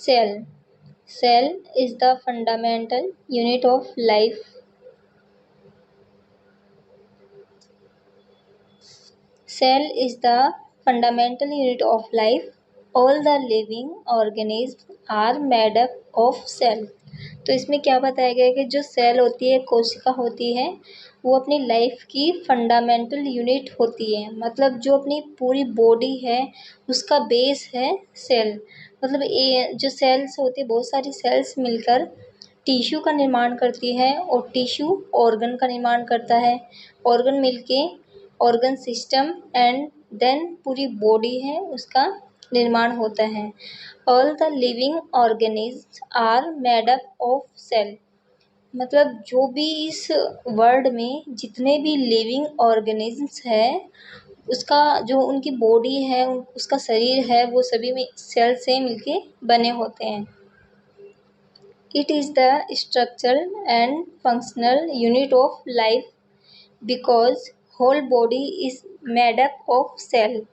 Cell. Cell is the fundamental unit of life. Cell is the fundamental unit of life. All the living organisms are made up of cell. तो इसमें क्या बताया गया है कि जो सेल होती है, कोशिका होती है, वो अपनी लाइफ की फंडामेंटल यूनिट होती है। मतलब जो अपनी पूरी बॉडी है उसका बेस है सेल। मतलब ये जो सेल्स होती है, बहुत सारी सेल्स मिलकर टिश्यू का निर्माण करती है और टिश्यू ऑर्गन का निर्माण करता है। ऑर्गन मिलके ऑर्गन सिस्टम एंड देन पूरी बॉडी है उसका निर्माण होता है। All the living organism are made up of cell. मतलब जो भी इस वर्ल्ड में जितने भी लिविंग ऑर्गेनिज्म्स है उसका जो उनकी बॉडी है, उसका शरीर है, वो सभी में सेल से मिलके बने होते हैं। It is the structural and functional unit of life because whole body is made up of cell.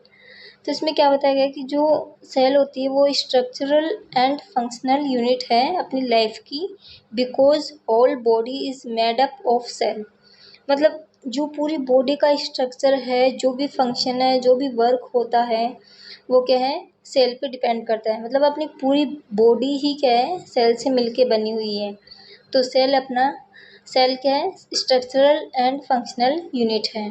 तो इसमें क्या बताया गया कि जो सेल होती है वो स्ट्रक्चरल एंड फंक्शनल यूनिट है अपनी लाइफ की, because whole body is made up of cell. मतलब जो पूरी बॉडी का स्ट्रक्चर है, जो भी फंक्शन है, जो भी वर्क होता है, वो क्या है, सेल पे डिपेंड करता है। मतलब अपनी पूरी बॉडी ही क्या है, सेल से मिलके बनी हुई है। तो सेल क्या है, स्ट्रक्चरल एंड फंक्शनल यूनिट है।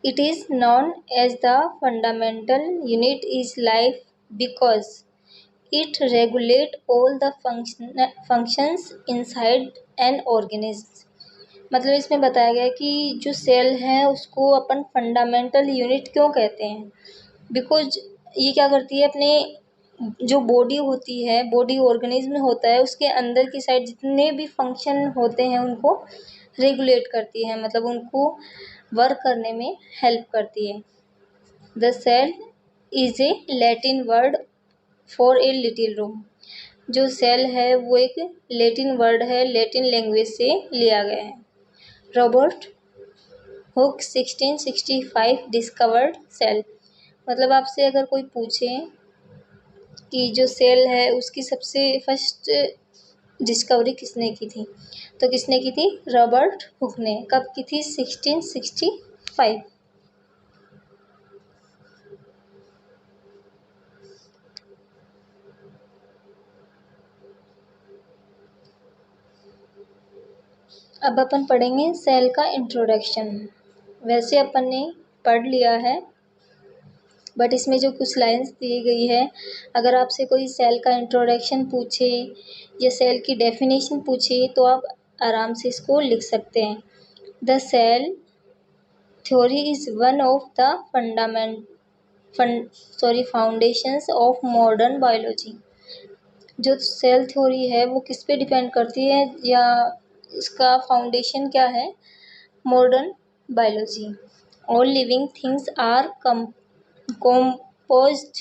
It is known as the fundamental unit is life because it regulates all the functions inside an organism। मतलब इसमें बताया गया कि जो सेल है उसको अपन फंडामेंटल यूनिट क्यों कहते हैं, बिकॉज ये क्या करती है, अपने जो बॉडी होती है, बॉडी ऑर्गेनिज्म होता है, उसके अंदर की साइड जितने भी फंक्शन होते हैं उनको रेगुलेट करती है। मतलब उनको वर्क करने में हेल्प करती है। The cell is a Latin word for a little room. जो सेल है वो एक लैटिन वर्ड है, लैटिन लैंग्वेज से लिया गया है। Robert Hooke 1665 discovered cell. मतलब आपसे अगर कोई पूछे कि जो सेल है उसकी सबसे फर्स्ट डिस्कवरी किसने की थी, तो किसने की थी, रॉबर्ट हुक ने। कब की थी, 1665। अब अपन पढ़ेंगे सेल का इंट्रोडक्शन। वैसे अपन ने पढ़ लिया है, बट इसमें जो कुछ लाइंस दी गई है, अगर आपसे कोई सेल का इंट्रोडक्शन पूछे या सेल की डेफिनेशन पूछे तो आप आराम से इसको लिख सकते हैं। The cell theory is one of the foundations of modern biology. जो सेल थ्योरी है वो किस पे डिपेंड करती है या इसका फाउंडेशन क्या है, modern biology. All living things are composed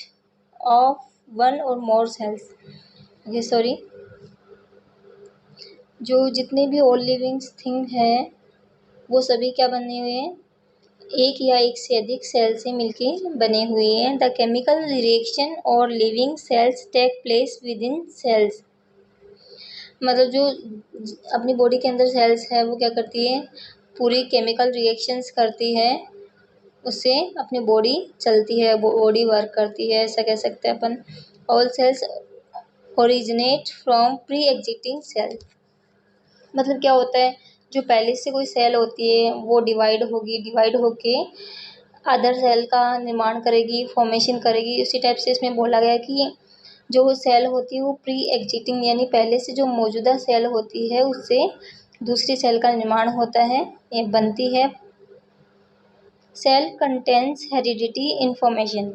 of one or more cells। जो जितने भी ऑल लिविंग थिंग है वो सभी क्या बने हुए हैं, एक या एक से अधिक सेल से मिलके बने हुए हैं। द केमिकल रिएक्शन और living cells take place within cells. मतलब जो अपनी बॉडी के अंदर सेल्स है वो क्या करती है, पूरी केमिकल रिएक्शंस करती है, उससे अपनी बॉडी चलती है, बॉडी वर्क करती है, ऐसा कह सकते हैं अपन। All cells originate from pre existing cell. मतलब क्या होता है, जो पहले से कोई सेल होती है वो डिवाइड होके अदर सेल का निर्माण करेगी, फॉर्मेशन करेगी। उसी टाइप से इसमें बोला गया कि जो वो सेल होती है वो प्री एग्जिस्टिंग यानी पहले से जो मौजूदा सेल होती है उससे दूसरी सेल का निर्माण होता है, ये बनती है। Cell contains heredity information.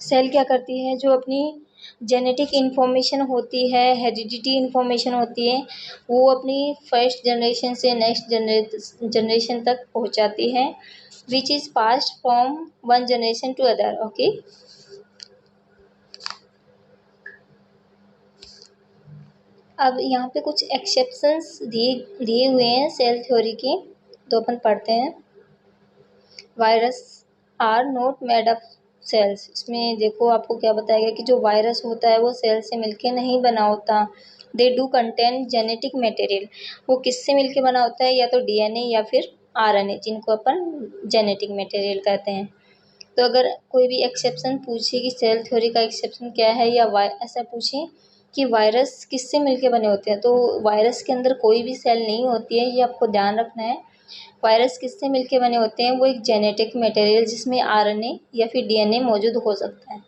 Cell क्या करती है, जो अपनी जेनेटिक इन्फॉर्मेशन होती है, हेरिडिटी इन्फॉर्मेशन होती है, वो अपनी फर्स्ट जनरेशन से नेक्स्ट जनरेशन तक पहुंचाती है, which is passed from one generation to other. Okay, अब यहाँ पे कुछ एक्सेप्शंस दिए हुए हैं सेल थ्योरी के, तो अपन पढ़ते हैं। Virus are not made up cells. इसमें देखो आपको क्या बताया गया कि जो वायरस होता है वो सेल से मिलके नहीं बना होता। They do contain genetic material. वो किससे मिलके बना होता है, या तो डीएनए या फिर आरएनए, जिनको अपन जेनेटिक मटेरियल कहते हैं। तो अगर कोई भी एक्सेप्शन पूछे कि सेल थ्योरी का एक्सेप्शन क्या है, या ऐसा पूछे कि वायरस किससे मिलके बने होते हैं, तो वायरस के अंदर कोई भी सेल नहीं होती है, ये आपको ध्यान रखना है। वायरस किससे मिलके बने होते हैं, वो एक जेनेटिक मटेरियल जिसमें आरएनए या फिर डीएनए मौजूद हो सकता है।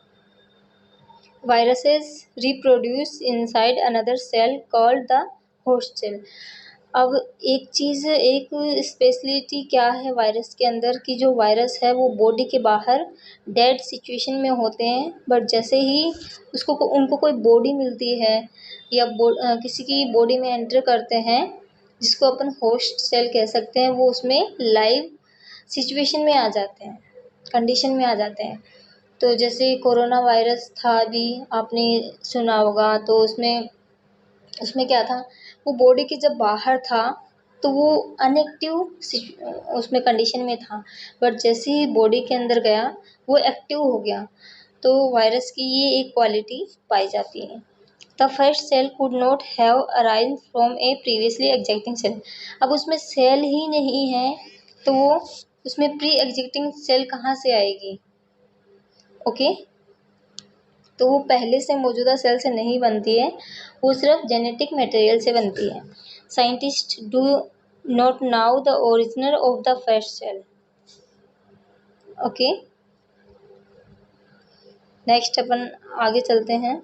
Viruses reproduce inside another cell called the host cell. अब एक स्पेशलिटी क्या है वायरस के अंदर, कि जो वायरस है वो बॉडी के बाहर डेड सिचुएशन में होते हैं, बट जैसे ही उनको कोई बॉडी मिलती है या किसी की बॉडी में एंटर करते हैं, जिसको अपन होस्ट सेल कह सकते हैं, वो उसमें लाइव सिचुएशन में आ जाते हैं, कंडीशन में आ जाते हैं। तो जैसे कोरोना वायरस था, अभी आपने सुना होगा, तो उसमें उसमें क्या था, वो बॉडी के जब बाहर था तो वो अनएक्टिव उसमें कंडीशन में था, बट जैसे ही बॉडी के अंदर गया वो एक्टिव हो गया। तो वायरस की ये एक क्वालिटी पाई जाती है। The first cell could not have arrive from a previously existing cell. अब उसमें सेल ही नहीं है तो वो उसमें प्री एग्जिस्टिंग सेल कहाँ से आएगी? ओके, तो वो पहले से मौजूदा सेल से नहीं बनती है, वो सिर्फ जेनेटिक मटेरियल से बनती है। Scientist do not now the original of the first cell. Okay, next अपन आगे चलते हैं।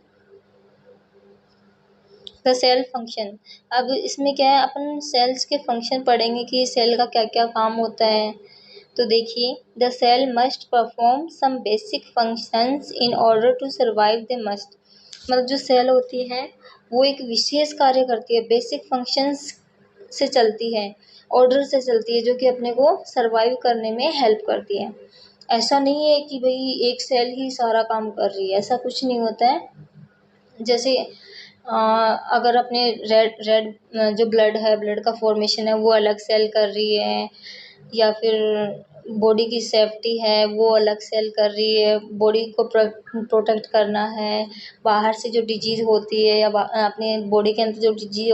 The cell function. अब इसमें क्या है, अपन सेल्स के फंक्शन पढ़ेंगे कि सेल का क्या क्या काम होता है। तो देखिए, the cell must perform some basic functions in order to survive. They must, मतलब जो सेल होती है वो एक विशेष कार्य करती है, बेसिक फंक्शंस से चलती है, ऑर्डर से चलती है, जो कि अपने को सर्वाइव करने में हेल्प करती है। ऐसा नहीं है कि भाई एक सेल ही सारा काम कर रही है, ऐसा कुछ नहीं होता है। जैसे अगर अपने रेड रेड जो ब्लड है, ब्लड का फॉर्मेशन है, वो अलग सेल कर रही है, या फिर बॉडी की सेफ्टी है वो अलग सेल कर रही है, बॉडी को प्रोटेक्ट करना है, बाहर से जो डिजीज़ होती है या अपने बॉडी के अंदर जो डिजीज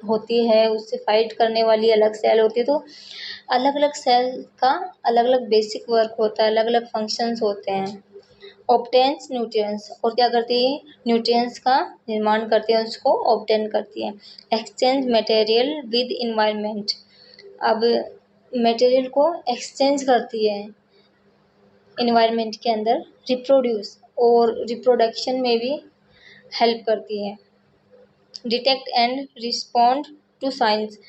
होती है उससे फाइट करने वाली अलग सेल होती है। तो अलग अलग सेल का अलग अलग बेसिक वर्क होता है, अलग अलग फंक्शंस होते हैं। ऑब्टेन्स न्यूट्रिएंट्स, और क्या करती है, न्यूट्रिएंट्स का निर्माण करती है, उसको ऑब्टेन करती है। Exchange material with environment. अब मटेरियल को एक्सचेंज करती है इन्वायरमेंट के अंदर। रिप्रोड्यूस, और रिप्रोडक्शन में भी हेल्प करती है। Detect and respond to science.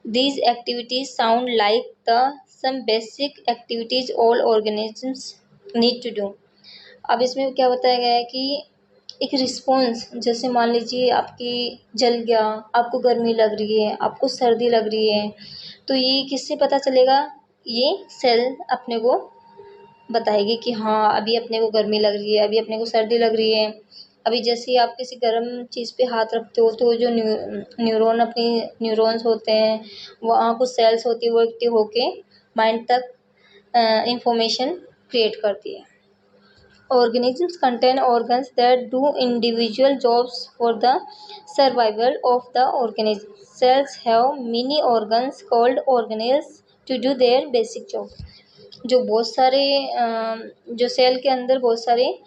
These activities sound like the some basic activities all organisms need to do। अब इसमें क्या बताया गया है कि एक रिस्पॉन्स, जैसे मान लीजिए आपकी जल गया, आपको गर्मी लग रही है, आपको सर्दी लग रही है, तो ये किससे पता चलेगा? ये सेल अपने को बताएगी कि हाँ अभी अपने को गर्मी लग रही है, अभी अपने को सर्दी लग रही है। अभी जैसे ही आप किसी गर्म चीज़ पे हाथ रखते हो तो जो न्यूरॉन्स होते हैं, वहाँ कुछ सेल्स होती है, वो एक्टिव होके माइंड तक इंफॉर्मेशन क्रिएट करती है। Organisms contain organs that do individual jobs for the survival of the organism. Cells have many organs called organelles to do their basic job। जो बहुत सारे जो सेल के अंदर बहुत सारे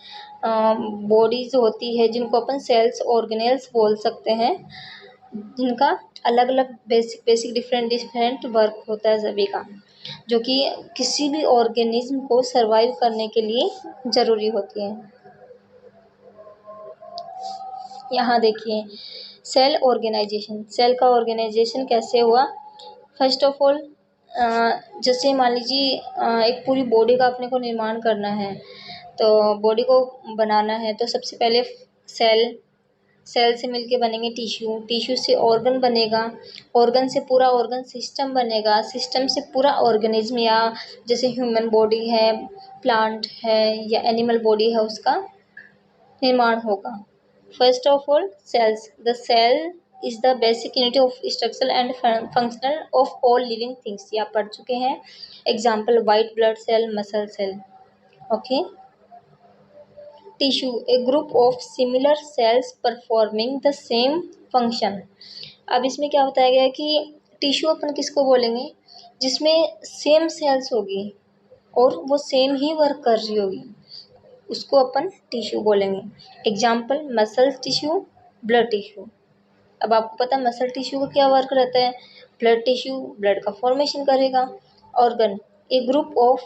बॉडीज होती है, जिनको अपन सेल्स ऑर्गेनेल्स बोल सकते हैं, जिनका अलग अलग बेसिक डिफरेंट वर्क होता है सभी का, जो कि किसी भी ऑर्गेनिज्म को सरवाइव करने के लिए ज़रूरी होती है। यहाँ देखिए, सेल ऑर्गेनाइजेशन। सेल का ऑर्गेनाइजेशन कैसे हुआ? फर्स्ट ऑफ ऑल, जैसे मान लीजिए एक पूरी बॉडी का अपने को निर्माण करना है, तो बॉडी को बनाना है तो सबसे पहले सेल से मिलके बनेंगे टिश्यू से ऑर्गन बनेगा, ऑर्गन से पूरा ऑर्गन सिस्टम बनेगा, सिस्टम से पूरा ऑर्गेनिज्म, या जैसे ह्यूमन बॉडी है, प्लांट है या एनिमल बॉडी है, उसका निर्माण होगा। First of all cells. The cell is the basic unit of structure and functional of all living things. ये आप पढ़ चुके हैं। Example white blood cell, muscle cell. Okay. Tissue a group of similar cells performing the same function. अब इसमें क्या बताया गया है कि टिश्यू अपन किसको बोलेंगे, जिसमें सेम सेल्स होगी और वो सेम ही वर्क कर रही होगी, उसको अपन टिश्यू बोलेंगे। Example muscle tissue, blood tissue. अब आपको पता है मसल टिश्यू का क्या वर्क रहता है, ब्लड टिश्यू ब्लड का फॉर्मेशन करेगा। Organ a group of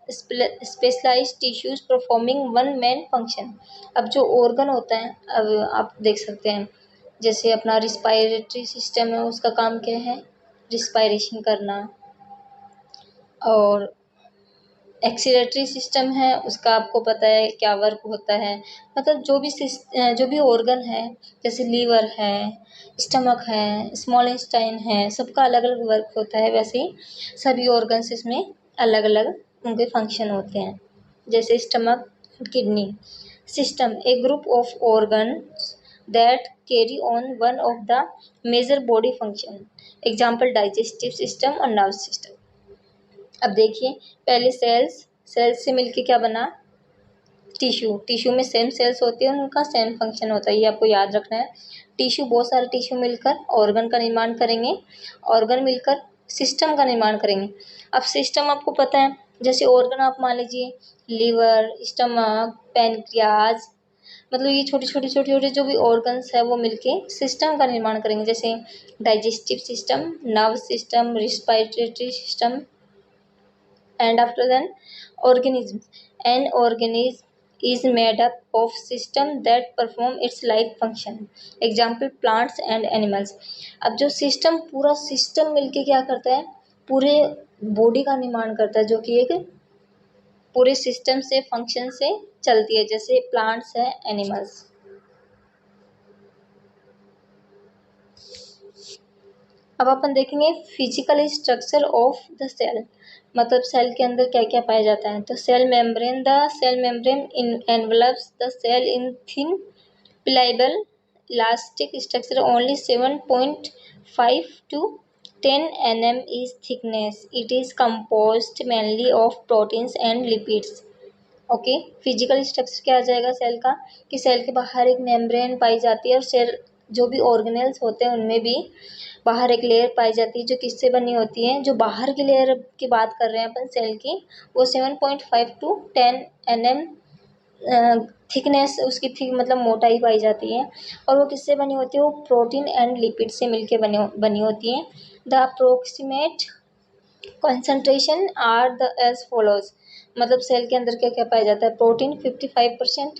specialised tissues performing one main function. अब जो ऑर्गन होता है, अब आप देख सकते हैं जैसे अपना रिस्पायरेटरी सिस्टम है, उसका काम क्या है, रिस्पायरेशन करना। और एक्सीलेटरी सिस्टम है, उसका आपको पता है क्या वर्क होता है। मतलब जो भी ऑर्गन है, जैसे लीवर है, स्टमक है, स्मॉल इंटेस्टाइन है, सबका अलग अलग वर्क होता है। वैसे ही सभी ऑर्गन्स इसमें अलग अलग उनके फंक्शन होते हैं। जैसे stomach, kidney. System a group of organ that carry on one of the major body function. Example digestive system और नर्वस सिस्टम। अब देखिए पहले सेल्स से मिलके क्या बना, टिश्यू में सेम सेल्स होती है, उनका सेम फंक्शन होता है, ये आपको याद रखना है। टिश्यू, बहुत सारे टिश्यू मिलकर ऑर्गन का निर्माण करेंगे, ऑर्गन मिलकर सिस्टम का निर्माण करेंगे। अब सिस्टम आपको पता है, जैसे ऑर्गन आप मान लीजिए लीवर, स्टमक, पैनक्रियाज, मतलब ये छोटे छोटे जो भी ऑर्गन्स है वो मिलके सिस्टम का निर्माण करेंगे। जैसे digestive system, nervous system, respiratory system. And after then organisms. An organism is made up of system that perform its life function. Example plants and animals. अब जो सिस्टम, पूरा सिस्टम मिलके क्या करता है, पूरे बॉडी का निर्माण करता है, जो कि एक पूरे सिस्टम से फंक्शन से चलती है। जैसे प्लांट्स है, एनिमल्स। अब अपन देखेंगे physical structure of the cell, मतलब सेल के अंदर क्या क्या पाया जाता है। तो cell membrane, the cell membrane envelops the cell in thin pliable elastic structure only 7.5 to 10 nm is thickness. It is composed mainly of proteins and lipids. Okay, physical structure क्या आ जाएगा सेल का, कि सेल के बाहर एक membrane पाई जाती है, और सेल जो भी ऑर्गेनेल्स होते हैं उनमें भी बाहर एक लेयर पाई जाती है, जो किससे बनी होती है, जो बाहर की लेयर की बात कर रहे हैं अपन सेल की, वो 7.5 to 10 nm थिकनेस उसकी थिक मतलब मोटाई पाई जाती है। और वो किससे बनी होती है, वो प्रोटीन एंड लिपिड से मिलके बनी होती है। The approximate concentration are the as follows. मतलब सेल के अंदर क्या क्या पाया जाता है, protein 55%,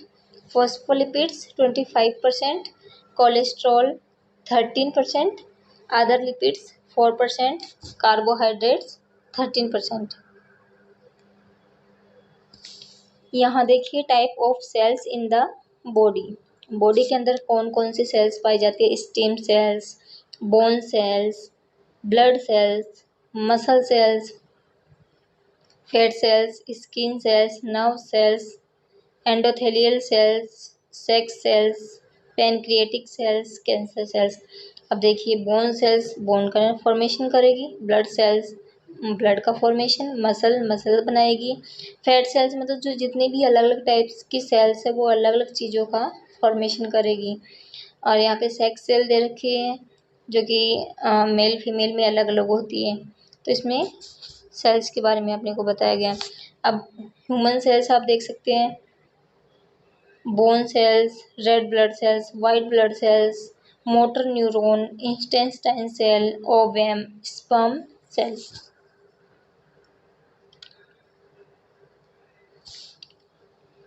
phospholipids 25%, cholesterol 13%, other lipids 4%, carbohydrates 13%। यहाँ देखिए type of cells in the body. Body के अंदर कौन कौन सी सेल्स पाई जाती है, stem cells, bone cells, blood cells, muscle cells, fat cells, skin cells, nerve cells, endothelial cells, sex cells, pancreatic cells, cancer cells. अब देखिए बोन सेल्स बोन का फॉर्मेशन करेगी, ब्लड सेल्स ब्लड का फॉर्मेशन, मसल बनाएगी, fat cells मतलब जो जितनी भी अलग अलग टाइप्स की सेल्स है वो अलग अलग चीज़ों का फॉर्मेशन करेगी। और यहाँ पे सेक्स सेल दे रखी है जो कि मेल फीमेल में अलग अलग होती है। तो इसमें सेल्स के बारे में अपने को बताया गया। अब ह्यूमन सेल्स आप देख सकते हैं, bone cells, red blood cells, white blood cells, motor neuron, intestine cell, ovum, sperm cell.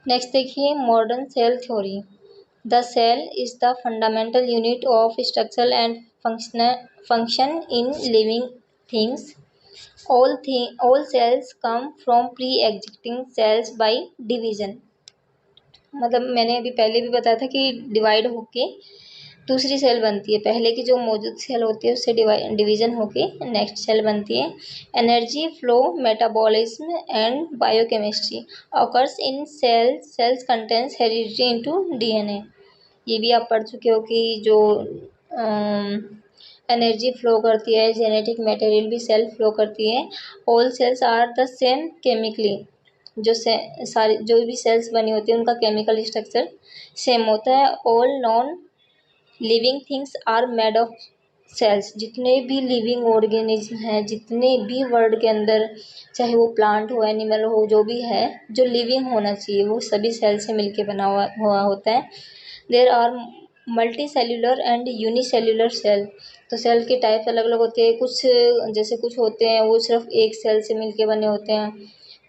Next देखिए modern cell theory. The cell is the fundamental unit of structure and function in living things. All cells come from pre-existing cells by division। मतलब मैंने अभी पहले भी बताया था कि divide होके दूसरी सेल बनती है, पहले की जो मौजूद सेल होती है उससे डिवीजन होके नेक्स्ट सेल बनती है। Energy flow, metabolism and biochemistry occurs in cells contains heredity into DNA. ये भी आप पढ़ चुके हो कि जो एनर्जी फ्लो करती है, जेनेटिक मटेरियल भी सेल फ्लो करती है। All cells are the same chemically, सारी जो भी सेल्स बनी होती है उनका केमिकल स्ट्रक्चर सेम होता है। All non living things are made of cells. जितने भी लिविंग ऑर्गेनिज्म हैं, जितने भी वर्ल्ड के अंदर, चाहे वो प्लांट हो, एनिमल हो, जो भी है जो लिविंग होना चाहिए वो सभी सेल से मिलके बना हुआ होता है। There are multicellular and unicellular cell. तो सेल के टाइप अलग अलग होते हैं। कुछ जैसे कुछ होते हैं वो सिर्फ एक सेल से मिलके बने होते हैं।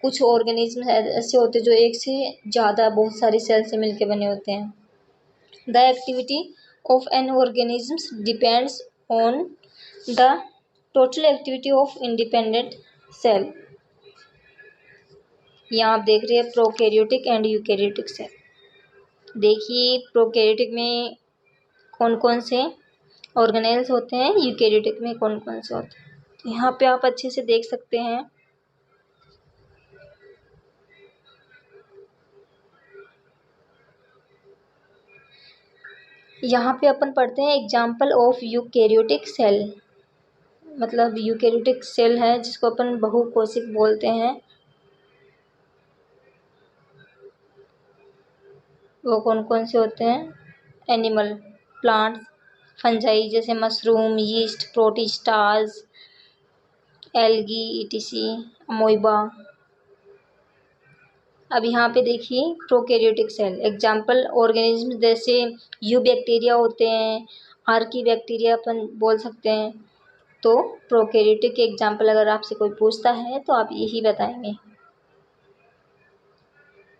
कुछ ऑर्गेनिज्म ऐसे होते हैं जो एक से ज़्यादा बहुत सारी सेल से मिलके बने होते हैं। The activity of an organism depends on the total activity of independent cell। यहाँ आप देख रहे हैं प्रोकैरियोटिक एंड यूकैरियोटिक सेल। देखिए प्रोकैरियोटिक में कौन कौन से ऑर्गेनेल्स होते हैं, यूकैरियोटिक में कौन कौन से होते हैं। तो यहाँ पे आप अच्छे से देख सकते हैं। यहाँ पे अपन पढ़ते हैं एग्जाम्पल ऑफ यूकैरियोटिक सेल। मतलब यूकैरियोटिक सेल है जिसको अपन बहुकोशिक बोलते हैं। वो कौन कौन से होते हैं? एनिमल, प्लांट्स, फंजाई जैसे मशरूम, यीस्ट, प्रोटिस्टाज, एल्गी, ईटीसी, अमोइबा। अब यहाँ पे देखिए प्रोकैरियोटिक सेल एग्जाम्पल ऑर्गेनिज्म जैसे यू बैक्टीरिया होते हैं, आर्की बैक्टीरिया अपन बोल सकते हैं। तो प्रोकैरियोटिक के एग्जाम्पल अगर आपसे कोई पूछता है तो आप यही बताएंगे।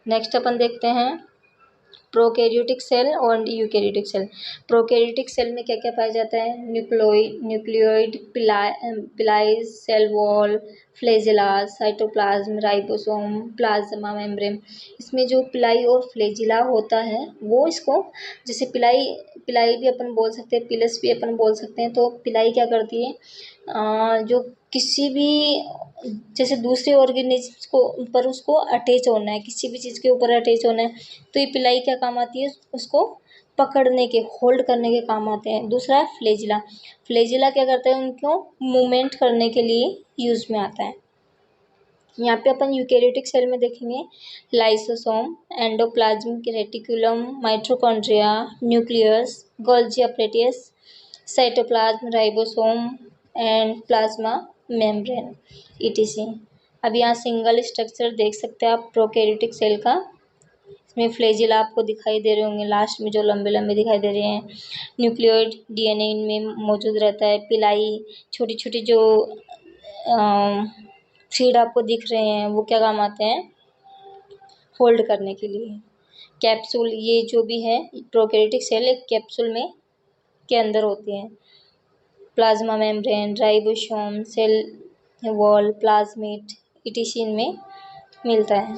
नेक्स्ट अपन देखते हैं प्रोकैरियोटिक सेल और यूकैरियोटिक सेल। प्रोकैरियोटिक सेल में क्या क्या पाया जाता है? Nucleoid, pili, cell wall, flagella, cytoplasm, ribosome, plasma membrane. इसमें जो पिलाई और फ्लैजिला होता है वो इसको, जैसे पिलाई भी अपन बोल सकते हैं, पिलस भी अपन बोल सकते हैं। तो पिलाई क्या करती है, जो किसी भी जैसे दूसरे ऑर्गेनिज्म को ऊपर उसको अटैच होना है, किसी भी चीज़ के ऊपर अटैच होना है, तो ये पिलाई क्या काम आती है? उसको पकड़ने के, होल्ड करने के काम आते हैं। दूसरा है फ्लैजिला। फ्लैजिला क्या करता है? उनको मूवमेंट करने के लिए यूज में आता है। यहाँ पे अपन यूकैरियोटिक सेल में देखेंगे lysosome, endoplasmic reticulum, mitochondria, nucleus, Golgi apparatus, cytoplasm, ribosome and plasma membrane, etc. अब यहाँ सिंगल स्ट्रक्चर देख सकते हैं आप प्रोकैरियोटिक सेल का। इसमें फ्लैजिला आपको दिखाई दे रहे होंगे लास्ट में, जो लंबे लंबे दिखाई दे रहे हैं। न्यूक्लियोइड डीएनए इनमें मौजूद रहता है। पिलाई, छोटी छोटी जो सीड आपको दिख रहे हैं वो क्या काम आते हैं? होल्ड करने के लिए। कैप्सूल, ये जो भी है प्रोकैरियोटिक सेल एक कैप्सूल में के अंदर होती हैं। Plasma membrane, ribosome, cell wall, plasmid, ETC इनमें मिलता है।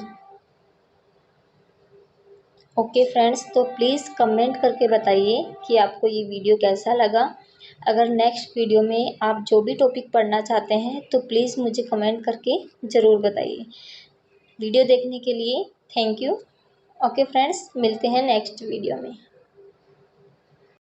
ओके फ्रेंड्स, तो प्लीज़ कमेंट करके बताइए कि आपको ये वीडियो कैसा लगा। अगर नेक्स्ट वीडियो में आप जो भी टॉपिक पढ़ना चाहते हैं तो प्लीज़ मुझे कमेंट करके ज़रूर बताइए। वीडियो देखने के लिए थैंक यू। ओके फ्रेंड्स, मिलते हैं नेक्स्ट वीडियो में।